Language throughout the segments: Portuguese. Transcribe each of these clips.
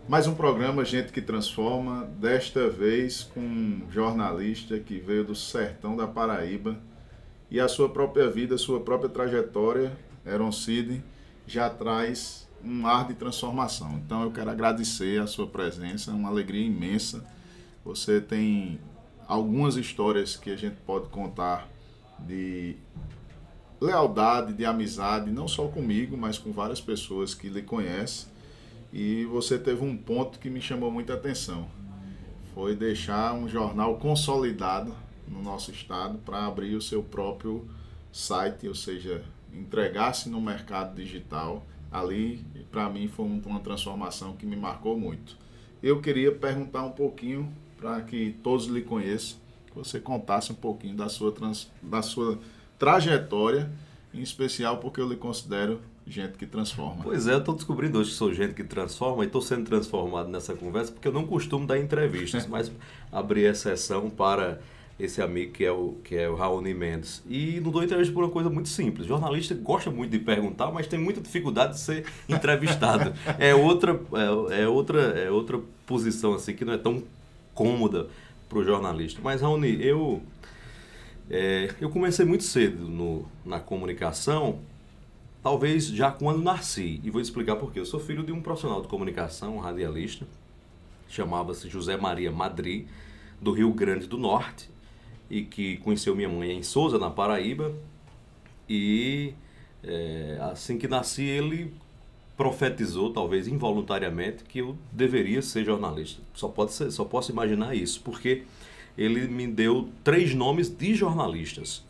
Mais um programa Gente que Transforma, desta vez com um jornalista que veio do sertão da Paraíba e a sua própria vida, sua própria trajetória, Heron Cid, já traz um ar de transformação. Então eu quero agradecer a sua presença, é uma alegria imensa. Você tem algumas histórias que a gente pode contar de lealdade, de amizade, não só comigo, mas com várias pessoas que lhe conhecem. E você teve um ponto que me chamou muita atenção. Foi deixar um jornal consolidado no nosso estado para abrir o seu próprio site, ou seja, entregar-se no mercado digital. Ali, para mim, foi uma transformação que me marcou muito. Eu queria perguntar um pouquinho, para que todos lhe conheçam, que você contasse um pouquinho da sua trajetória, em especial porque eu lhe considero gente que transforma. Pois é, eu estou descobrindo hoje que sou gente que transforma e estou sendo transformado nessa conversa porque eu não costumo dar entrevistas, mas abri exceção para esse amigo que é o Raoni Mendes. E não dou entrevista por uma coisa muito simples. O jornalista gosta muito de perguntar, mas tem muita dificuldade de ser entrevistado. É outra posição assim que não é tão cômoda para o jornalista. Mas, Raoni, eu comecei muito cedo na comunicação. Talvez já quando nasci, e vou explicar por quê. Eu sou filho de um profissional de comunicação, um radialista, chamava-se José Maria Madri, do Rio Grande do Norte, e que conheceu minha mãe em Sousa, na Paraíba, e assim que nasci ele profetizou, talvez involuntariamente, que eu deveria ser jornalista. Só posso imaginar isso, porque ele me deu 3 nomes de jornalistas.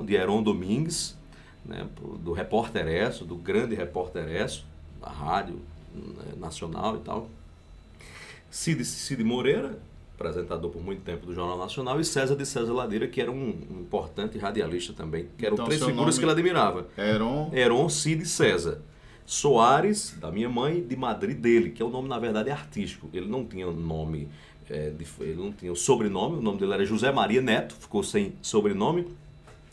De Heron Domingues, né, do Repórter Esso, do grande Repórter Esso, da rádio nacional e tal. Cid Moreira, apresentador por muito tempo do Jornal Nacional, e César de César Ladeira, que era um importante radialista também, que eram Então, 3 seu figuras que nome ele admirava. Heron, Cid e César. Soares, da minha mãe, de Madrid dele, que é o nome, na verdade, artístico. Ele não tinha nome, ele não tinha o sobrenome, o nome dele era José Maria Neto, ficou sem sobrenome.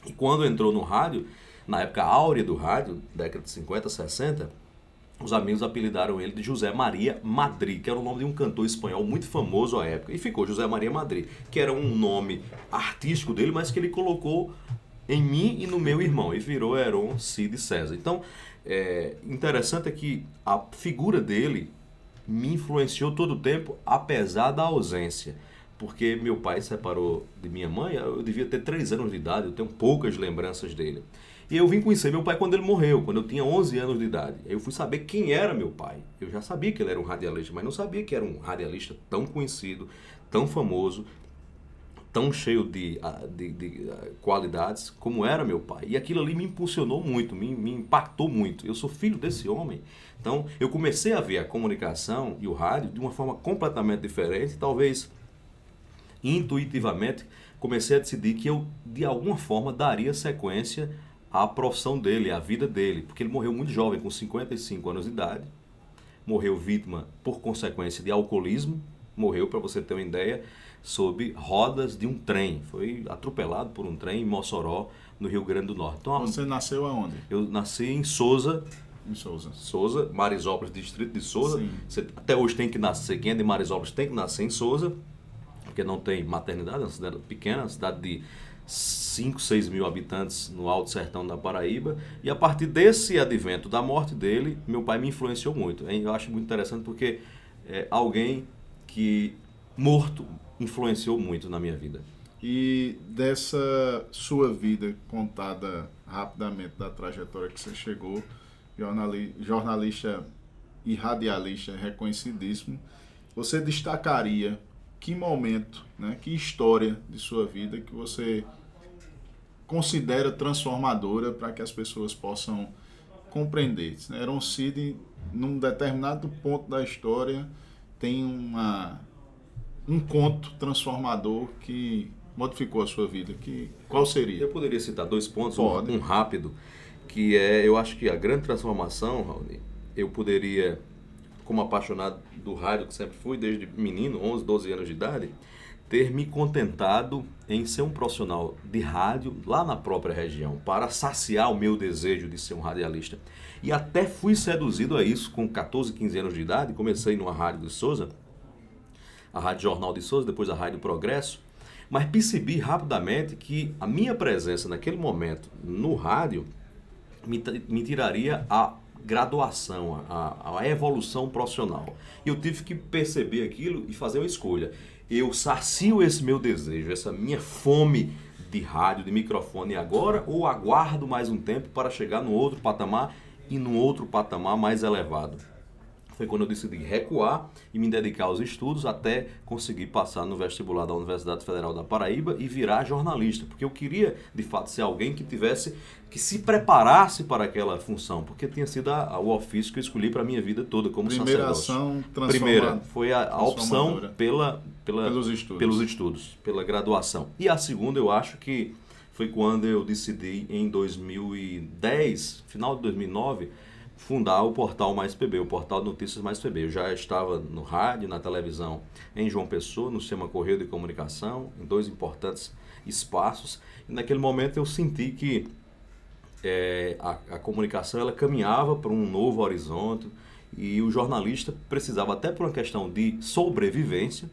E quando entrou no rádio, na época áurea do rádio, década de 50, 60, os amigos apelidaram ele de José Maria Madri, que era o nome de um cantor espanhol muito famoso à época. E ficou José Maria Madri, que era um nome artístico dele, mas que ele colocou em mim e no meu irmão, e virou Heron Cid César. Então, interessante é que a figura dele me influenciou todo o tempo, apesar da ausência. Porque meu pai se separou de minha mãe, eu devia ter 3 anos de idade, eu tenho poucas lembranças dele. E eu vim conhecer meu pai quando ele morreu, quando eu tinha 11 anos de idade. Aí eu fui saber quem era meu pai. Eu já sabia que ele era um radialista, mas não sabia que era um radialista tão conhecido, tão famoso, tão cheio de qualidades como era meu pai. E aquilo ali me impulsionou muito, me impactou muito. Eu sou filho desse homem. Então eu comecei a ver a comunicação e o rádio de uma forma completamente diferente, talvez intuitivamente comecei a decidir que eu de alguma forma daria sequência à profissão dele, à vida dele, porque ele morreu muito jovem, com 55 anos de idade, morreu vítima por consequência de alcoolismo, morreu, para você ter uma ideia, sob rodas de um trem, foi atropelado por um trem em Mossoró, no Rio Grande do Norte. Então, você nasceu aonde? Eu nasci em Sousa. Em Sousa. Sousa, Marisópolis, distrito de Sousa. Sim. Você até hoje tem que nascer, quem é de Marisópolis tem que nascer em Sousa, porque não tem maternidade, é uma cidade pequena, uma cidade de 5, 6 mil habitantes no Alto Sertão da Paraíba. E a partir desse advento da morte dele, meu pai me influenciou muito. Eu acho muito interessante porque alguém que morto influenciou muito na minha vida. E dessa sua vida contada rapidamente, da trajetória que você chegou, jornalista e radialista reconhecidíssimo, você destacaria que momento, né, que história de sua vida que você considera transformadora para que as pessoas possam compreender? Heron Cid, num determinado ponto da história, tem um conto transformador que modificou a sua vida. Qual seria? Eu poderia citar 2 pontos, Pode. um rápido, que eu acho que a grande transformação, Raoni, eu poderia, como apaixonado do rádio que sempre fui, desde menino, 11, 12 anos de idade, ter me contentado em ser um profissional de rádio lá na própria região, para saciar o meu desejo de ser um radialista. E até fui seduzido a isso com 14, 15 anos de idade. Comecei numa rádio de Souza, a Rádio Jornal de Souza, depois a Rádio Progresso, mas percebi rapidamente que a minha presença naquele momento no rádio me tiraria a graduação, a evolução profissional. E eu tive que perceber aquilo e fazer uma escolha. Eu sacio esse meu desejo, essa minha fome de rádio, de microfone agora, ou aguardo mais um tempo para chegar no outro patamar e no outro patamar mais elevado? Foi quando eu decidi recuar e me dedicar aos estudos até conseguir passar no vestibular da Universidade Federal da Paraíba e virar jornalista, porque eu queria, de fato, ser alguém que se preparasse para aquela função, porque tinha sido o ofício que eu escolhi para a minha vida toda como Primeira sacerdote. ação Primeira foi a opção pelos estudos, pela graduação. E a segunda, eu acho que foi quando eu decidi, em 2010, final de 2009, fundar o portal Mais PB, o portal de notícias Mais PB. Eu já estava no rádio, na televisão, em João Pessoa, no sistema Correio de Comunicação, em 2 importantes espaços. E naquele momento eu senti que a comunicação ela caminhava para um novo horizonte e o jornalista precisava, até por uma questão de sobrevivência,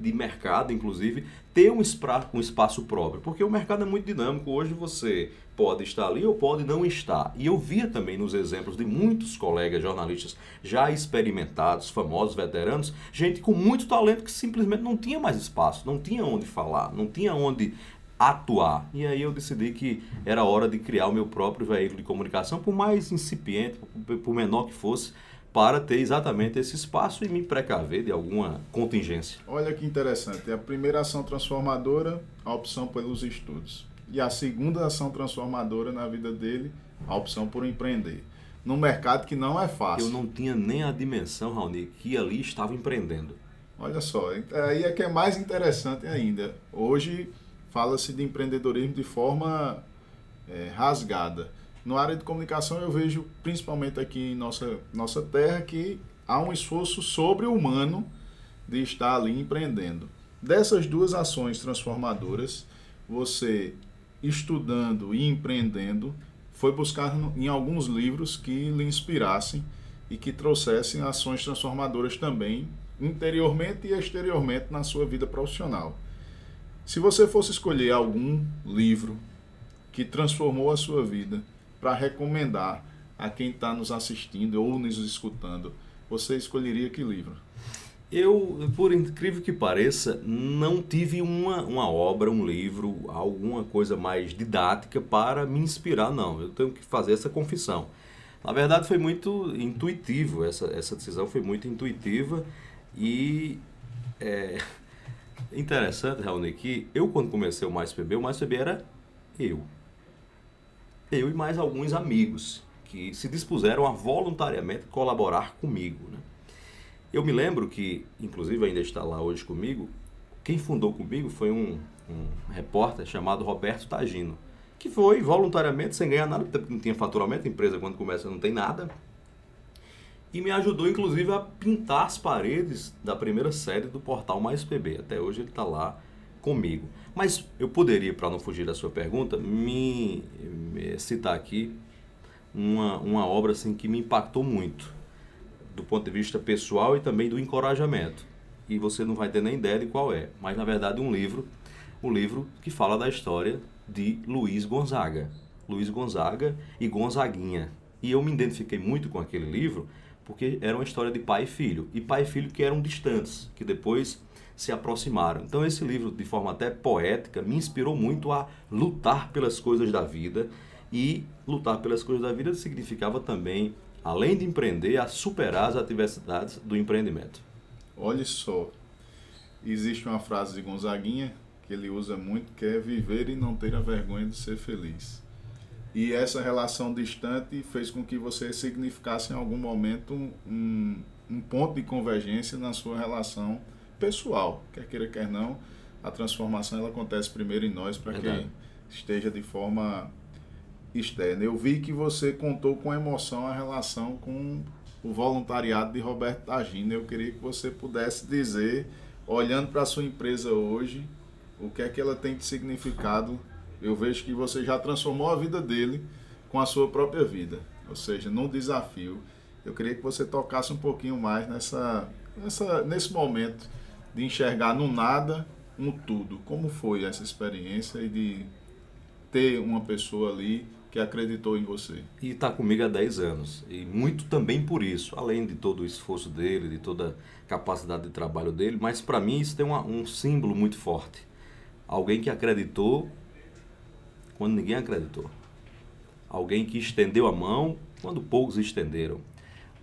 de mercado, inclusive, ter um espaço próprio, porque o mercado é muito dinâmico. Hoje você pode estar ali ou pode não estar. E eu via também nos exemplos de muitos colegas jornalistas já experimentados, famosos, veteranos, gente com muito talento que simplesmente não tinha mais espaço, não tinha onde falar, não tinha onde atuar. E aí eu decidi que era hora de criar o meu próprio veículo de comunicação, por mais incipiente, por menor que fosse, para ter exatamente esse espaço e me precaver de alguma contingência. Olha que interessante. A primeira ação transformadora, a opção pelos estudos. E a segunda ação transformadora na vida dele, a opção por empreender. Num mercado que não é fácil. Eu não tinha nem a dimensão, Raoni, que ali estava empreendendo. Olha só, aí é que é mais interessante ainda. Hoje fala-se de empreendedorismo de forma rasgada. Na área de comunicação eu vejo, principalmente aqui em nossa terra, que há um esforço sobre-humano de estar ali empreendendo. Dessas 2 ações transformadoras, você estudando e empreendendo, foi buscar em alguns livros que lhe inspirassem e que trouxessem ações transformadoras também, interiormente e exteriormente, na sua vida profissional. Se você fosse escolher algum livro que transformou a sua vida, para recomendar a quem está nos assistindo ou nos escutando, você escolheria que livro? Eu, por incrível que pareça, não tive uma obra, um livro, alguma coisa mais didática para me inspirar, não. Eu tenho que fazer essa confissão. Na verdade, foi muito intuitivo, essa decisão foi muito intuitiva e interessante, Raoni, que eu, quando comecei o Mais PB era eu e mais alguns amigos que se dispuseram a voluntariamente colaborar comigo, né? Eu me lembro que, inclusive ainda está lá hoje comigo, quem fundou comigo foi um repórter chamado Roberto Tagino, que foi voluntariamente, sem ganhar nada, porque não tinha faturamento, a empresa quando começa não tem nada, e me ajudou inclusive a pintar as paredes da primeira série do portal Mais PB. Até hoje ele está lá comigo. Mas eu poderia, para não fugir da sua pergunta, me citar aqui uma obra assim, que me impactou muito, do ponto de vista pessoal e também do encorajamento. E você não vai ter nem ideia de qual é, mas na verdade um livro que fala da história de Luiz Gonzaga. Luiz Gonzaga e Gonzaguinha. E eu me identifiquei muito com aquele livro porque era uma história de pai e filho que eram distantes, que depois se aproximaram. Então esse livro, de forma até poética, me inspirou muito a lutar pelas coisas da vida. E lutar pelas coisas da vida significava também, além de empreender, a superar as adversidades do empreendimento. Olha só, existe uma frase de Gonzaguinha que ele usa muito, que é viver e não ter a vergonha de ser feliz. E essa relação distante fez com que você significasse em algum momento um ponto de convergência na sua relação pessoal. Quer queira, quer não, a transformação ela acontece primeiro em nós para que esteja de forma externa. Eu vi que você contou com emoção a relação com o voluntariado de Roberto Tagino. Eu queria que você pudesse dizer olhando para a sua empresa hoje, o que é que ela tem de significado? Eu vejo que você já transformou a vida dele com a sua própria vida, ou seja, num desafio. Eu queria que você tocasse um pouquinho mais nesse momento de enxergar no nada um tudo. Como foi essa experiência e de ter uma pessoa ali que acreditou em você? E está comigo há 10 anos. E muito também por isso, além de todo o esforço dele, de toda a capacidade de trabalho dele, mas para mim isso tem um símbolo muito forte. Alguém que acreditou quando ninguém acreditou. Alguém que estendeu a mão quando poucos estenderam.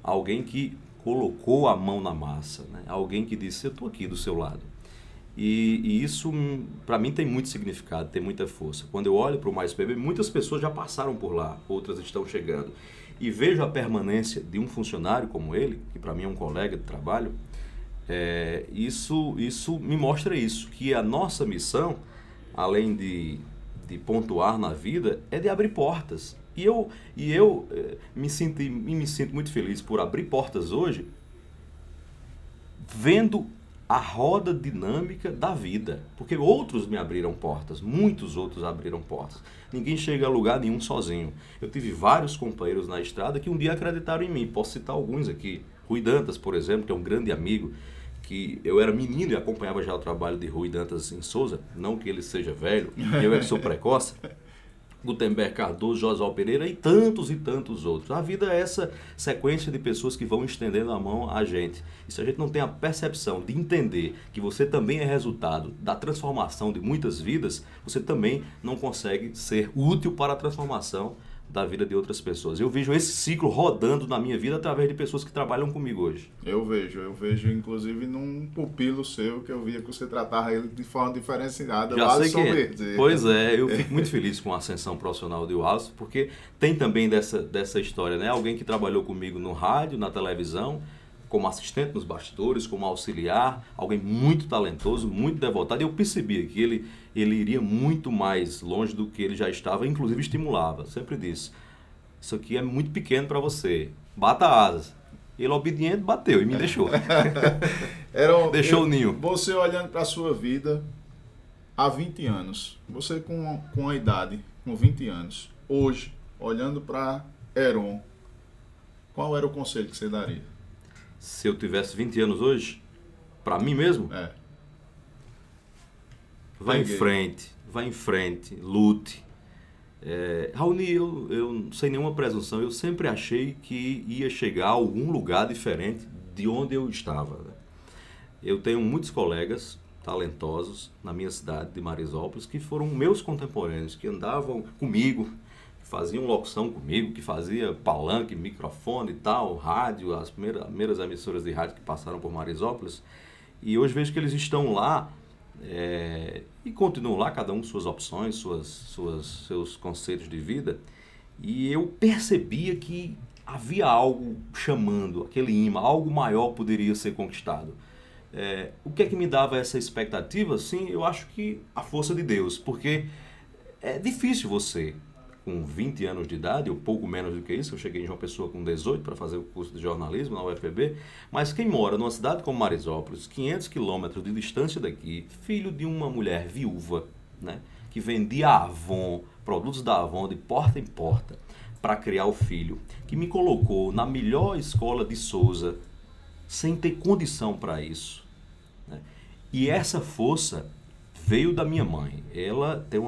Alguém que colocou a mão na massa, né? Alguém que disse, eu estou aqui do seu lado. E isso, para mim, tem muito significado, tem muita força. Quando eu olho para o Mais PB, muitas pessoas já passaram por lá, outras estão chegando. E vejo a permanência de um funcionário como ele, que para mim é um colega de trabalho, isso me mostra isso, que a nossa missão, além de pontuar na vida, é de abrir portas. E eu me sinto muito feliz por abrir portas hoje, vendo a roda dinâmica da vida. Porque outros me abriram portas, muitos outros abriram portas. Ninguém chega a lugar nenhum sozinho. Eu tive vários companheiros na estrada que um dia acreditaram em mim. Posso citar alguns aqui. Rui Dantas, por exemplo, que é um grande amigo, que eu era menino e acompanhava já o trabalho de Rui Dantas em Souza. Não que ele seja velho, eu é que sou precoce. Gutenberg Cardoso, José Pereira e tantos outros. A vida é essa sequência de pessoas que vão estendendo a mão a gente. E se a gente não tem a percepção de entender que você também é resultado da transformação de muitas vidas, você também não consegue ser útil para a transformação da vida de outras pessoas. Eu vejo esse ciclo rodando na minha vida através de pessoas que trabalham comigo hoje. Eu vejo inclusive num pupilo seu, que eu via que você tratava ele de forma diferenciada. Já sei quem é. Pois é, eu fico muito feliz com a ascensão profissional de Wallace, porque tem também dessa história, né? Alguém que trabalhou comigo no rádio, na televisão, como assistente nos bastidores, como auxiliar, alguém muito talentoso, muito devotado. E eu percebia que ele iria muito mais longe do que ele já estava, inclusive estimulava. Sempre disse, isso aqui é muito pequeno para você, bata asas. Ele, obediente, bateu e me deixou. Deixou o ninho. Você olhando para a sua vida há 20 anos, você com a idade, com 20 anos, hoje, olhando para Heron, qual era o conselho que você daria? Se eu tivesse 20 anos hoje, para mim mesmo, vai em frente, lute. Raoni, eu sem nenhuma presunção, eu sempre achei que ia chegar a algum lugar diferente de onde eu estava. Né? Eu tenho muitos colegas talentosos na minha cidade de Marisópolis que foram meus contemporâneos, que andavam comigo, que faziam locução comigo, que fazia palanque, microfone e tal, rádio, as primeiras emissoras de rádio que passaram por Marisópolis. E hoje vejo que eles estão lá e continuam lá, cada um suas opções, seus conceitos de vida. E eu percebia que havia algo chamando, aquele imã, algo maior poderia ser conquistado. O que é que me dava essa expectativa? Sim, eu acho que a força de Deus, porque é difícil você, com 20 anos de idade, ou pouco menos do que isso, eu cheguei em João Pessoa com 18 para fazer o curso de jornalismo na UFPB, mas quem mora numa cidade como Marisópolis, 500 quilômetros de distância daqui, filho de uma mulher viúva, né, que vendia Avon, produtos da Avon de porta em porta, para criar o filho, que me colocou na melhor escola de Souza, sem ter condição para isso. Né? E essa força veio da minha mãe. Ela tem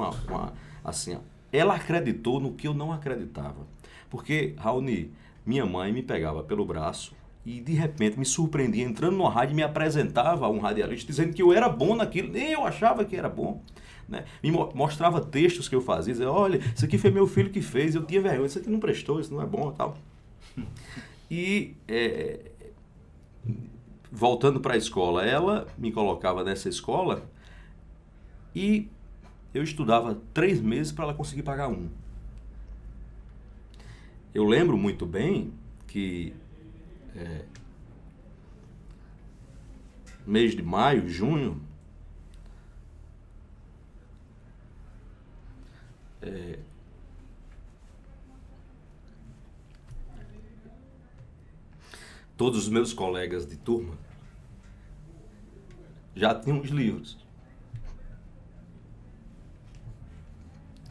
ela acreditou no que eu não acreditava. Porque, Raoni, minha mãe me pegava pelo braço e de repente me surpreendia entrando numa rádio e me apresentava a um radialista dizendo que eu era bom naquilo, nem eu achava que era bom. Né? Me mostrava textos que eu fazia, dizia, olha, isso aqui foi meu filho que fez, eu tinha vergonha, isso aqui não prestou, isso não é bom e tal. E voltando para a escola, ela me colocava nessa escola e eu estudava 3 meses para ela conseguir pagar 1. Eu lembro muito bem que mês de maio, junho, todos os meus colegas de turma já tinha os livros.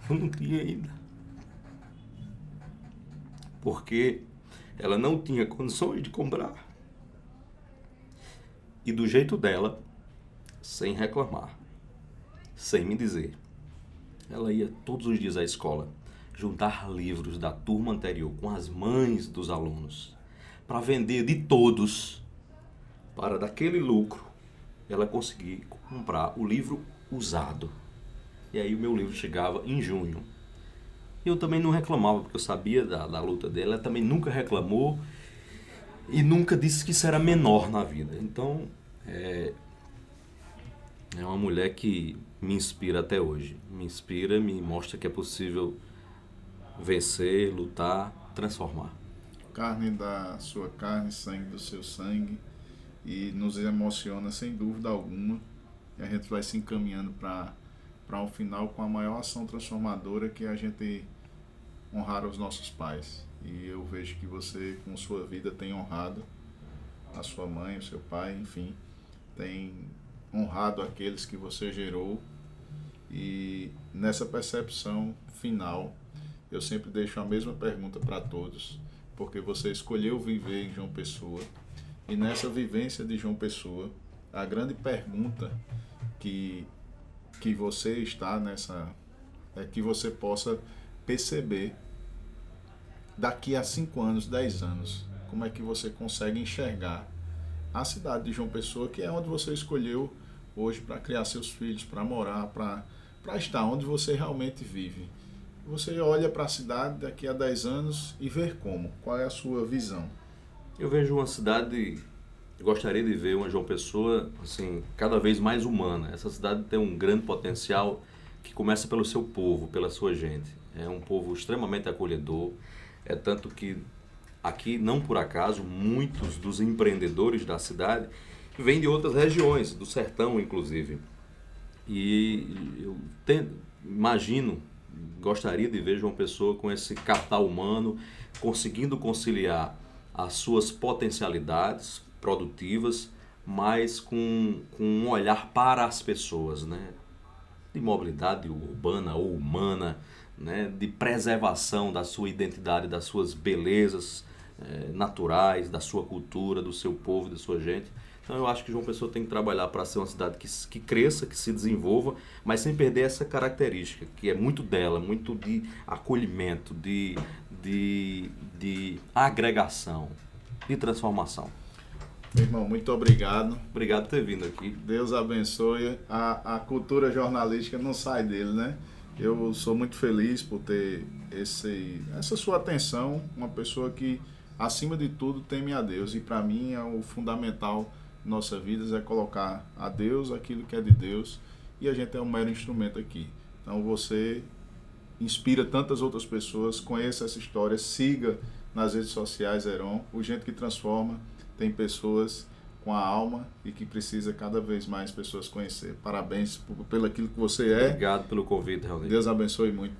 Eu não tinha ainda. Porque ela não tinha condições de comprar. E do jeito dela, sem reclamar, sem me dizer, ela ia todos os dias à escola juntar livros da turma anterior com as mães dos alunos para vender de todos, para daquele lucro ela conseguir comprar o livro usado. E aí o meu livro chegava em junho. Eu também não reclamava, porque eu sabia da luta dela. Ela também nunca reclamou e nunca disse que isso era menor na vida. Então, é uma mulher que me inspira até hoje. Me inspira, me mostra que é possível vencer, lutar, transformar. Carne da sua carne, sangue do seu sangue, e nos emociona sem dúvida alguma. E a gente vai se encaminhando para um final com a maior ação transformadora, que é a gente honrar os nossos pais. E eu vejo que você, com sua vida, tem honrado a sua mãe, o seu pai, enfim, tem honrado aqueles que você gerou. E nessa percepção final, eu sempre deixo a mesma pergunta para todos, porque você escolheu viver em João Pessoa, e nessa vivência de João Pessoa, a grande pergunta que você está nessa, é que você possa perceber daqui a 5 anos, 10 anos, como é que você consegue enxergar a cidade de João Pessoa, que é onde você escolheu hoje para criar seus filhos, para morar, para estar onde você realmente vive. Você olha para a cidade daqui a 10 anos e vê como, qual é a sua visão? Eu vejo uma cidade, eu gostaria de ver uma João Pessoa assim, cada vez mais humana. Essa cidade tem um grande potencial que começa pelo seu povo, pela sua gente. É um povo extremamente acolhedor. É tanto que aqui, não por acaso, muitos dos empreendedores da cidade vêm de outras regiões, do sertão inclusive. E eu imagino, gostaria de ver João Pessoa com esse capital humano, conseguindo conciliar as suas potencialidades produtivas, mas com um olhar para as pessoas, né? De mobilidade urbana ou humana, né? De preservação da sua identidade, das suas belezas naturais, da sua cultura, do seu povo, da sua gente. Então eu acho que João Pessoa tem que trabalhar para ser uma cidade que cresça, que se desenvolva, mas sem perder essa característica, que é muito dela, muito de acolhimento, de agregação, de transformação. Meu irmão, muito obrigado. Obrigado por ter vindo aqui. Deus abençoe. A cultura jornalística não sai dele, né? Eu sou muito feliz por ter essa sua atenção, uma pessoa que, acima de tudo, teme a Deus. E para mim é o fundamental em nossas vidas, é colocar a Deus aquilo que é de Deus, e a gente é um mero instrumento aqui. Então você inspira tantas outras pessoas, conheça essa história, siga nas redes sociais Heron, o Gente que Transforma. Tem pessoas com a alma e que precisa cada vez mais pessoas conhecer. Parabéns pelo aquilo que você é. Obrigado pelo convite, Raul. Deus abençoe muito.